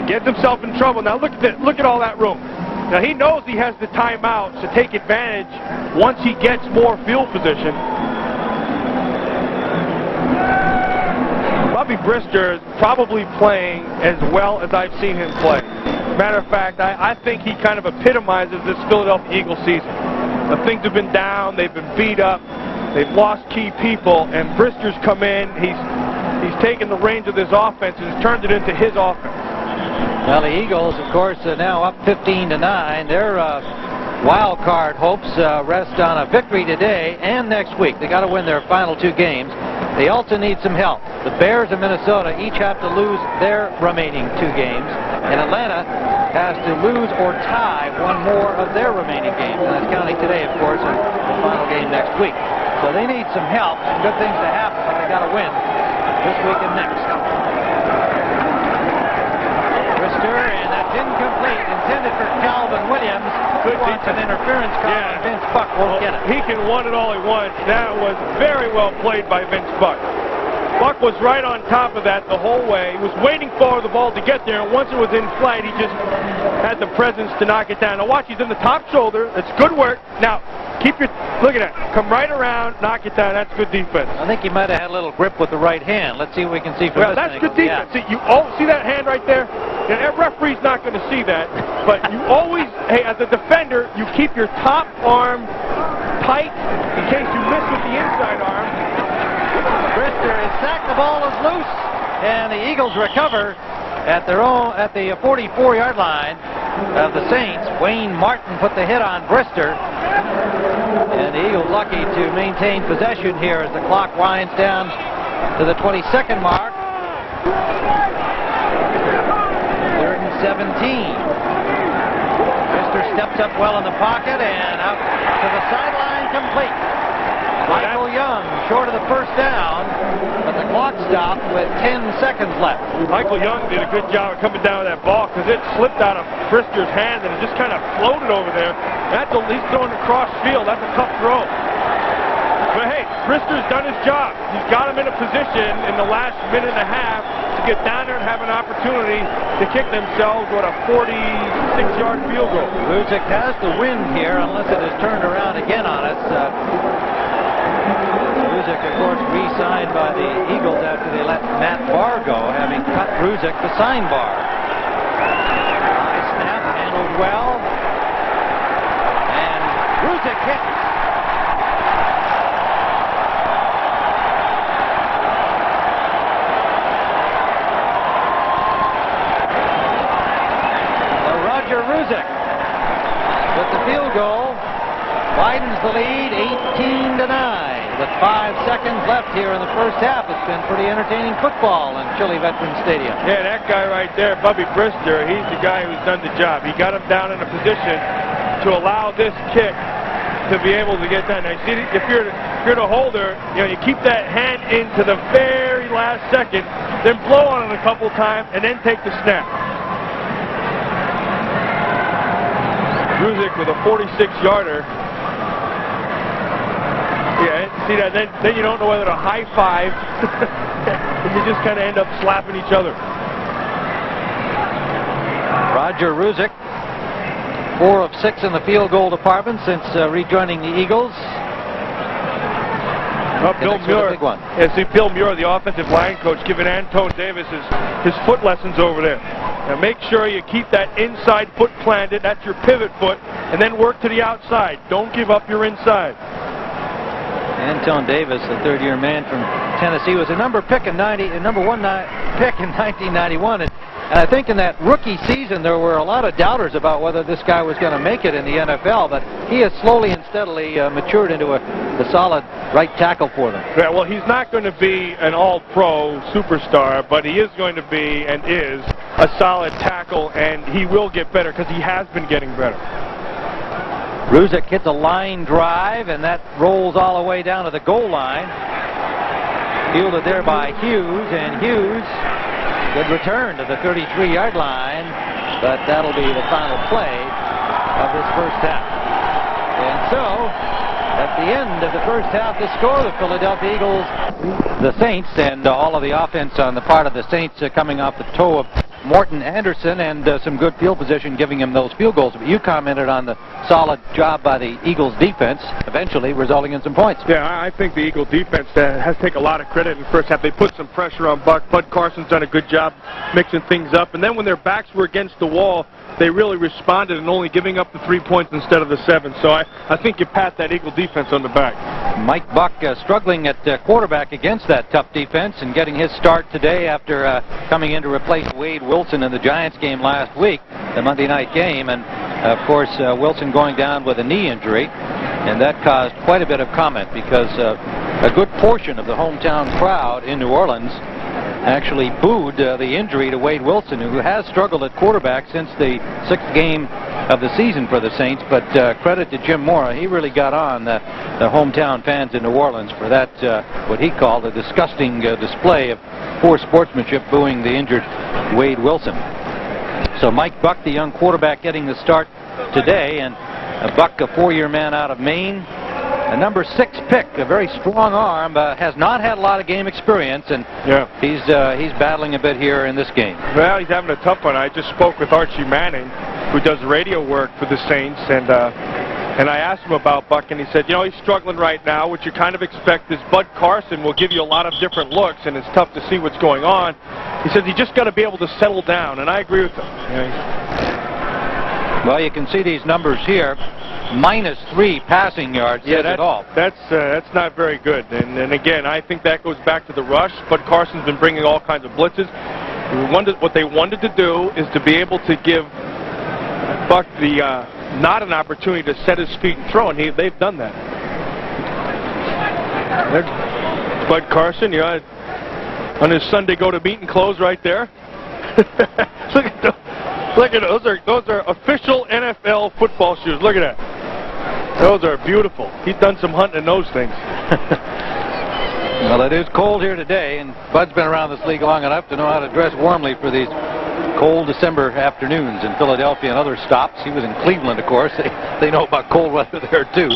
gets himself in trouble. Now look at all that room. Now he knows he has the timeouts to take advantage once he gets more field position. Bobby Brister is probably playing as well as I've seen him play. Matter of fact, I think he kind of epitomizes this Philadelphia Eagles season. The things have been down, they've been beat up, they've lost key people, and Brister's come in, he's taken the reins of this offense and has turned it into his offense. Well, the Eagles, of course, are now up 15-9. Their wild card hopes rest on a victory today and next week. They got to win their final 2 games. They also need some help. The Bears and Minnesota each have to lose their remaining 2 games, and Atlanta has to lose or tie 1 more of their remaining games. And that's counting today, of course, and the final game next week. So they need some help, some good things to happen, but they got to win this week and next. Brister, and that's incomplete, intended for Calvin Williams. Who wants an interference call, and Vince Buck won't get it. He can want it all he wants. That was very well played by Vince Buck. Buck was right on top of that the whole way. He was waiting for the ball to get there, and once it was in flight, he just had the presence to knock it down. Now watch, he's in the top shoulder. That's good work. Now, look at that. Come right around, knock it down. That's good defense. I think he might have had a little grip with the right hand. Let's see what we can see from this that's angle. good defense. See, see that hand right there? Now, that referee's not going to see that, but you always, hey, as a defender, you keep your top arm tight in case you miss with the inside arm. Brister is sacked. The ball is loose, and the Eagles recover at the 44-yard line of the Saints. Wayne Martin put the hit on Brister, and the Eagles lucky to maintain possession here as the clock winds down to the 22nd mark. 3rd and 17. Brister steps up well in the pocket and out to the sideline, complete. Michael Young short of the first down, but the clock stopped with 10 seconds left. Michael Young did a good job of coming down with that ball because it slipped out of Brister's hand and it just kind of floated over there. He's throwing across field. That's a tough throw. But hey, Brister's done his job. He's got him in a position in the last minute and a half to get down there and have an opportunity to kick themselves with a 46-yard field goal. Ruzick has the wind here unless it is turned around again on us. Ruzick, of course, re-signed by the Eagles after they let Matt Barr go, having cut Ruzick the sign bar. High snap, handled well, and Ruzick hits. Roger Ruzick with the field goal widens the lead 18-9. With 5 seconds left here in the first half, it's been pretty entertaining football in Chile Veterans Stadium. Yeah, that guy right there, Bobby Brister, he's the guy who's done the job. He got him down in a position to allow this kick to be able to get done. Now, see, if you're the holder, you keep that hand into the very last second, then blow on it a couple times, and then take the snap. Ruzick with a 46-yarder. Yeah, see that? Then you don't know whether to high five. And you just kind of end up slapping each other. Roger Ruzick, 4 of 6 in the field goal department since rejoining the Eagles. Bill Muir. Yeah, see Bill Muir, the offensive line coach, giving Antone Davis his foot lessons over there. Now make sure you keep that inside foot planted. That's your pivot foot, and then work to the outside. Don't give up your inside. Antone Davis, the third-year man from Tennessee, was a number 1 pick in 1991. And I think in that rookie season there were a lot of doubters about whether this guy was going to make it in the NFL, but he has slowly and steadily matured into a solid right tackle for them. Yeah, well, he's not going to be an all-pro superstar, but he is going to be and is a solid tackle, and he will get better because he has been getting better. Ruzick hits a line drive, and that rolls all the way down to the goal line. Fielded there by Hughes, and Hughes, good return to the 33-yard line, but that'll be the final play of this first half. And so, at the end of the first half, the score, the Philadelphia Eagles, the Saints, and all of the offense on the part of the Saints coming off the toe of Morton Anderson, and some good field position giving him those field goals. But you commented on the solid job by the Eagles defense, eventually resulting in some points. Yeah, I think the Eagle defense has to take a lot of credit in the first half. They put some pressure on Buck. Bud Carson's done a good job mixing things up. And then when their backs were against the wall, they really responded and only giving up the 3 points instead of the 7. So I think you pat that Eagle defense on the back. Mike Buck struggling at quarterback against that tough defense and getting his start today after coming in to replace Wade Wilson in the Giants game last week, the Monday night game. And of course, Wilson going down with a knee injury, and that caused quite a bit of comment because a good portion of the hometown crowd in New Orleans actually booed the injury to Wade Wilson, who has struggled at quarterback since the 6th game of the season for the Saints. But credit to Jim Mora, he really got on the hometown fans in New Orleans for that, what he called a disgusting display of poor sportsmanship, booing the injured Wade Wilson. So Mike Buck, the young quarterback, getting the start today, and Buck, a 4-year man out of Maine. A number 6 pick, a very strong arm, has not had a lot of game experience, and he's battling a bit here in this game. Well, he's having a tough one. I just spoke with Archie Manning, who does radio work for the Saints, and I asked him about Buck, and he said, you know, he's struggling right now. What you kind of expect is Bud Carson will give you a lot of different looks, and it's tough to see what's going on. He says you just got to be able to settle down, and I agree with him. Well, you can see these numbers here. -3 passing yards. That's not very good. And again, I think that goes back to the rush. Bud Carson's been bringing all kinds of blitzes. What they wanted to do is to be able to give Buck the not an opportunity to set his feet and throw, and they've done that. Bud Carson, on his Sunday go-to-meeting clothes right there. Look at those are official NFL football shoes. Look at that. Those are beautiful. He's done some hunting in those things. Well, it is cold here today, and Bud's been around this league long enough to know how to dress warmly for these cold December afternoons in Philadelphia and other stops. He was in Cleveland, of course. They know about cold weather there, too.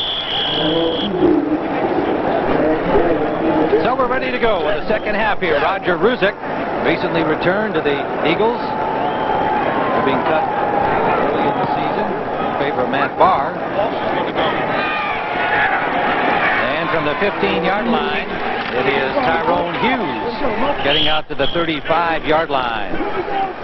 So we're ready to go with the second half here. Roger Ruzick recently returned to the Eagles. Being cut early in the season in favor of Matt Barr. And from the 15-yard line, it is Tyrone Hughes getting out to the 35-yard line.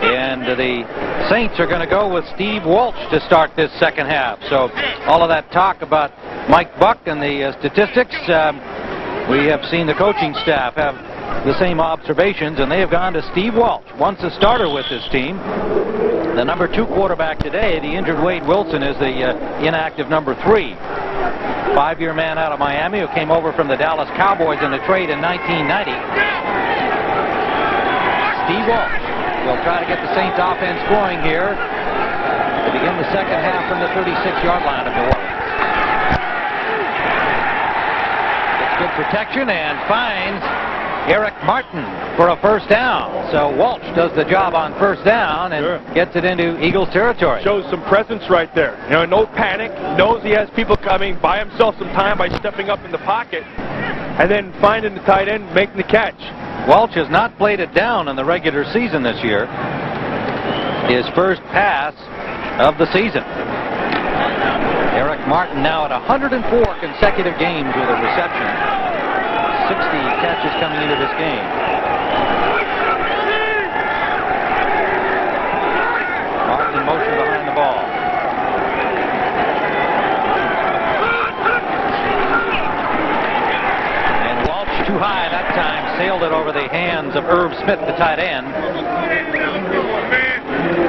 And the Saints are going to go with Steve Walsh to start this second half. So all of that talk about Mike Buck and the statistics, we have seen the coaching staff have the same observations, and they have gone to Steve Walsh, once a starter with this team. The number 2 quarterback today, the injured Wade Wilson, is the inactive number 3. 5-year man out of Miami who came over from the Dallas Cowboys in a trade in 1990. Steve Walsh will try to get the Saints offense going here to begin the second half from the 36-yard line of New Orleans. Gets good protection and finds Eric Martin for a first down. So Walsh does the job on first down and gets it into Eagles territory. Shows some presence right there. No panic. Knows he has people coming. Buy himself some time by stepping up in the pocket and then finding the tight end, making the catch. Walsh has not played it down in the regular season this year. His first pass of the season. Eric Martin now at 104 consecutive games with a reception. 60 catches coming into this game. Martin in motion behind the ball. And Walsh too high that time, sailed it over the hands of Irv Smith, the tight end.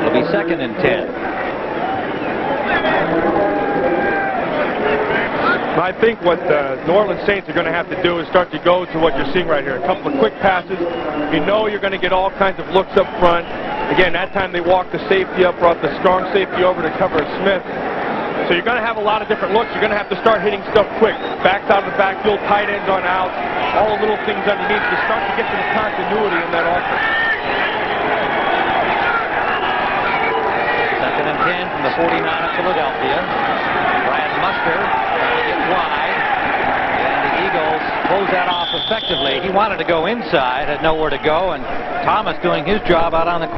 It'll be 2nd and 10. I think what the New Orleans Saints are going to have to do is start to go to what you're seeing right here. A couple of quick passes. You know you're going to get all kinds of looks up front. Again, that time they walked the safety up, brought the strong safety over to cover Smith. So you're going to have a lot of different looks. You're going to have to start hitting stuff quick. Backs out of the backfield, tight ends on out, all the little things underneath to start to get some continuity in that offense. 2nd and 10 from the 49 of Philadelphia. Brad Muster trying to get wide, and the Eagles close that off effectively. He wanted to go inside, had nowhere to go, and Thomas doing his job out on the